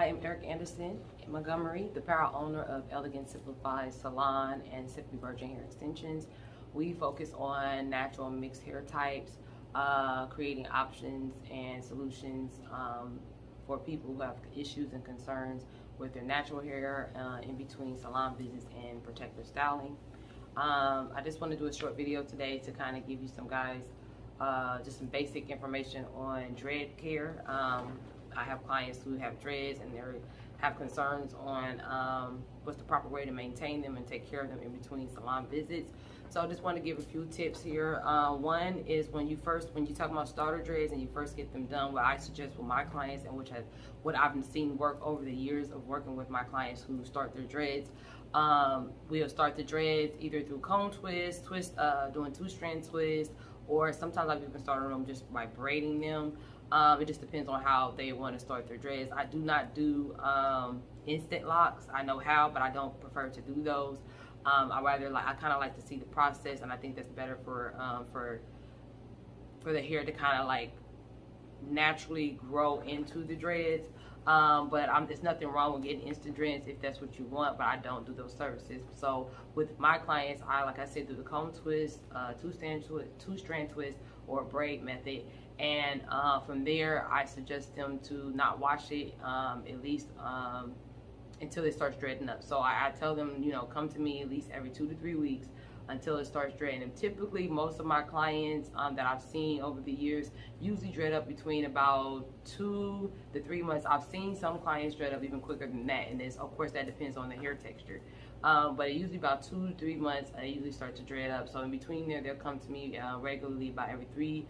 I am Eric Anderson in Montgomery, the proud owner of Elegance, Simplified, Salon, and Simply Virgin Hair Extensions. We focus on natural mixed hair types, creating options and solutions for people who have issues and concerns with their natural hair in between salon visits and protective styling. I just want to do a short video today to kind of give you some guys just some basic information on dread care. I have clients who have dreads and they have concerns on what's the proper way to maintain them and take care of them in between salon visits. So I just want to give a few tips here. One is when you talk about starter dreads and you first get them done, what I suggest with my clients and what I've seen work over the years of working with my clients who start their dreads. We'll start the dreads either through cone twist, doing 2-strand twist, or sometimes I've even started them just by braiding them. It just depends on how they want to start their dreads. I do not do instant locks. I know how, but I don't prefer to do those. I kind of like to see the process, and I think that's better for the hair to kind of like naturally grow into the dreads. But there's nothing wrong with getting instant dreads if that's what you want, but I don't do those services. So with my clients, like I said, do the cone twist, 2-strand twist, or a braid method. And from there, I suggest them to not wash it at least until it starts dreading up. So I tell them, come to me at least every 2 to 3 weeks until it starts dreading. And typically, most of my clients that I've seen over the years usually dread up between about 2 to 3 months. I've seen some clients dread up even quicker than that, and of course that depends on the hair texture. But usually about 2 to 3 months, I usually start to dread up. So in between there, they'll come to me regularly about every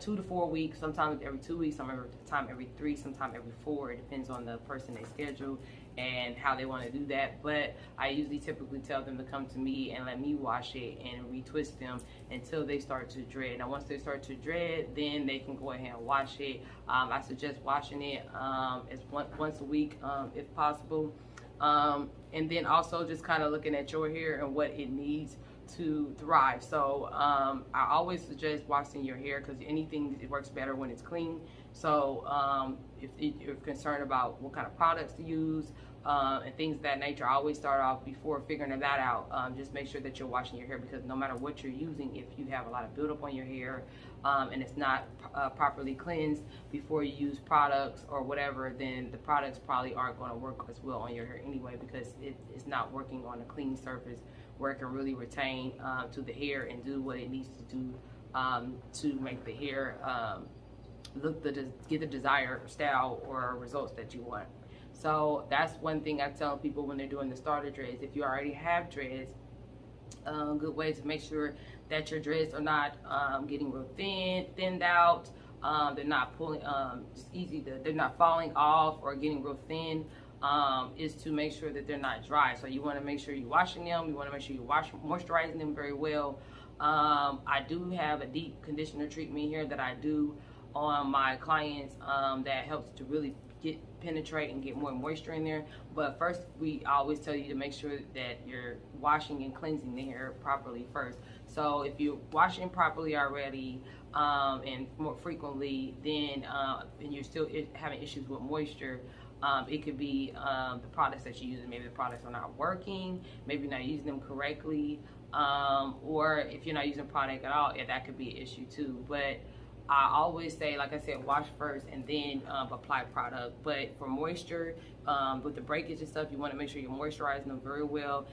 2 to 4 weeks, sometimes every 2 weeks, sometimes every 3, sometimes every 4. It depends on the person they schedule and how they want to do that. But I usually typically tell them to come to me and let me wash it and retwist them until they start to dread. Now once they start to dread, then they can go ahead and wash it. I suggest washing it once a week if possible. And then also just kind of looking at your hair and what it needs to thrive. So I always suggest washing your hair because it works better when it's clean. So if you're concerned about what kind of products to use and things of that nature, I always start off before figuring that out. Just make sure that you're washing your hair, because no matter what you're using, if you have a lot of buildup on your hair and it's not properly cleansed before you use products or whatever, then the products probably aren't going to work as well on your hair anyway, because it's not working on a clean surface where it can really retain to the hair and do what it needs to do to make the hair get the desired style or results that you want. So that's one thing I tell people when they're doing the starter dreads. If you already have dreads, good way to make sure that your dreads are not getting real thinned out. They're not pulling they're not falling off or getting real thin. Is to make sure that they're not dry. So you want to make sure you're washing them. You want to make sure you're moisturizing them very well. I do have a deep conditioner treatment here that I do on my clients that helps to really penetrate and get more moisture in there. But first, I always tell you to make sure that you're washing and cleansing the hair properly first. So if you're washing properly already and more frequently, then and you're still having issues with moisture, it could be the products that you're using. Maybe the products are not working, maybe you're not using them correctly, or if you're not using product at all, that could be an issue too. But I always say, like I said, wash first and then apply product. But for moisture, with the breakage and stuff, you want to make sure you're moisturizing them very well.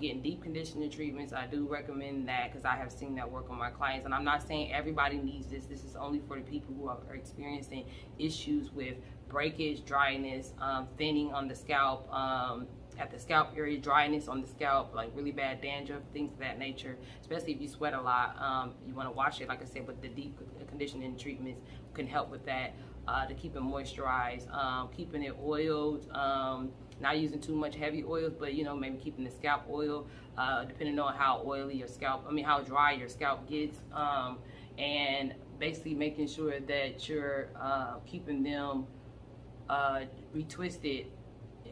Getting deep conditioning treatments, I do recommend that because I have seen that work on my clients. And I'm not saying everybody needs this. This is only for the people who are experiencing issues with breakage, dryness, thinning on the scalp, at the scalp area, dryness on the scalp, like really bad dandruff, things of that nature. Especially if you sweat a lot, you want to wash it, like I said, but the deep conditioning treatments can help with that, to keep it moisturized, keeping it oiled, not using too much heavy oils, but maybe keeping the scalp oil, depending on how oily your scalp, how dry your scalp gets, and basically making sure that you're keeping them retwisted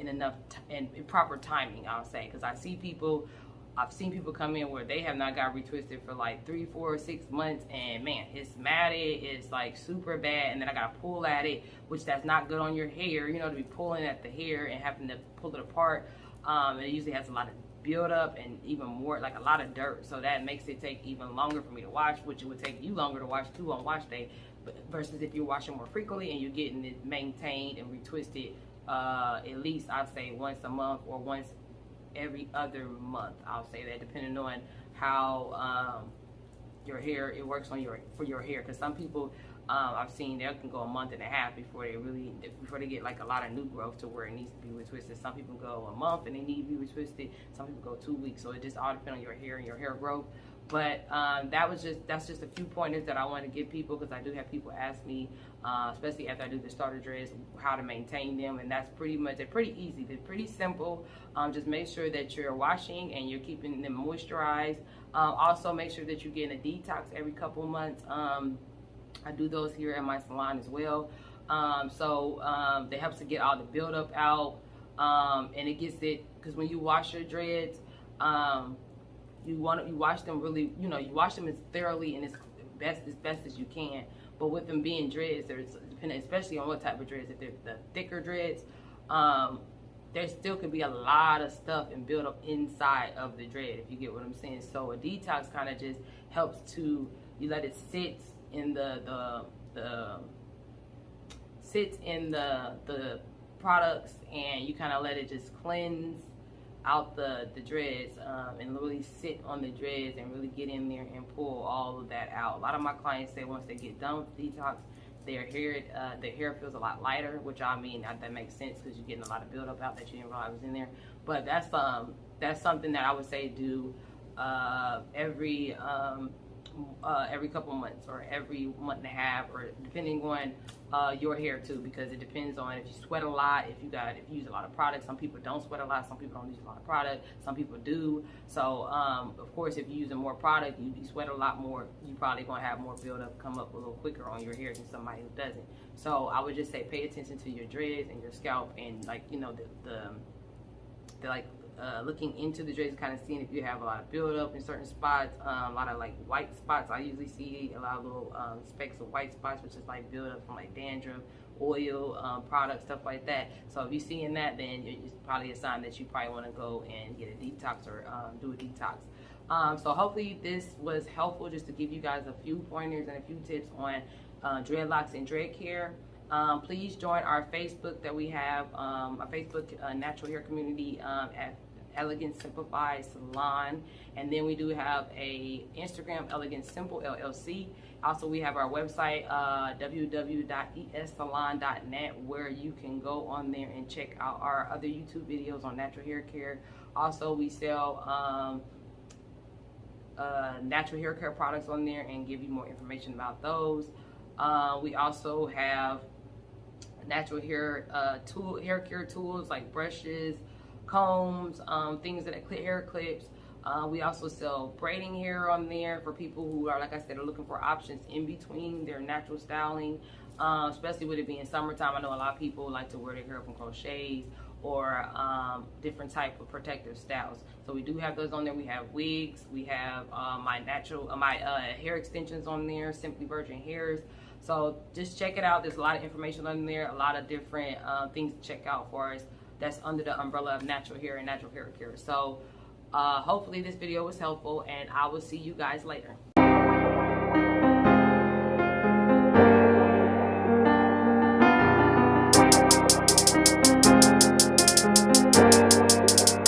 in enough and proper timing, I'll say, because I see people I've seen people come in where they have not got retwisted for like 3, 4, 6 months, and man, it's matted, it's like super bad, and then I gotta pull at it, which that's not good on your hair, you know, to be pulling at the hair and having to pull it apart. And it usually has a lot of buildup and even more, like a lot of dirt, so that makes it take even longer for me to wash, which it would take you longer to wash too on wash day, versus if you're washing more frequently and you're getting it maintained and retwisted at least I'd say once a month or once every other month. I'll say that, depending on how your hair, it works on for your hair, because some people I've seen they can go a month and a half before they get like a lot of new growth to where it needs to be retwisted. Some people go a month and they need to be retwisted. Some people go 2 weeks. So it just all depends on your hair and your hair growth. But that's just a few pointers that I want to give people, because I do have people ask me, especially after I do the starter dreads, how to maintain them, and that's pretty much, they're pretty easy, they're pretty simple. Just make sure that you're washing and you're keeping them moisturized. Also make sure that you're getting a detox every couple months. I do those here at my salon as well. That helps to get all the buildup out, and it gets it, because when you wash your dreads, you wash them really, you wash them as thoroughly and as best as you can. But with them being dreads, there's, depending especially on what type of dreads, if they're the thicker dreads, there still could be a lot of stuff and build up inside of the dread, if you get what I'm saying. So a detox kind of just helps to, you let it sit in the products, and you kind of let it just cleanse out the dreads, and really sit on the dreads and really get in there and pull all of that out. A lot of my clients say once they get done with detox, their hair feels a lot lighter, which I mean, that makes sense, because you're getting a lot of buildup out that you didn't realize was in there. But that's something that I would say do every couple months, or every month and a half, or depending on your hair too, because it depends on if you sweat a lot, if you use a lot of product. Some people don't sweat a lot, some people don't use a lot of product, some people do. So of course, if you're using more product, you sweat a lot more, you probably gonna have more buildup come up a little quicker on your hair than somebody who doesn't. So I would just say pay attention to your dreads and your scalp, and like, looking into the dreads, kind of seeing if you have a lot of buildup in certain spots, a lot of like white spots. I usually see a lot of little specks of white spots, which is like buildup from like dandruff, oil, products, stuff like that. So if you're seeing that, then it's probably a sign that you probably want to go and get a detox, or do a detox. So hopefully this was helpful, just to give you guys a few pointers and a few tips on dreadlocks and dread care. Please join our Facebook that we have, our Facebook natural hair community at Elegance Simplified Salon, and then we do have a Instagram, Elegance Simple LLC. Also, we have our website, www.essalon.net, where you can go on there and check out our other YouTube videos on natural hair care. Also, we sell natural hair care products on there and give you more information about those. We also have natural hair hair care tools like brushes, combs, things that hair clips. We also sell braiding hair on there for people who are, like I said, are looking for options in between their natural styling, especially with it being summertime. I know a lot of people like to wear their hair up in crochets, or different type of protective styles. So we do have those on there. We have wigs, we have my hair extensions on there, Simply Virgin Hairs. So just check it out. There's a lot of information on there, a lot of different things to check out for us. That's under the umbrella of natural hair and natural hair care. So hopefully this video was helpful, and I will see you guys later.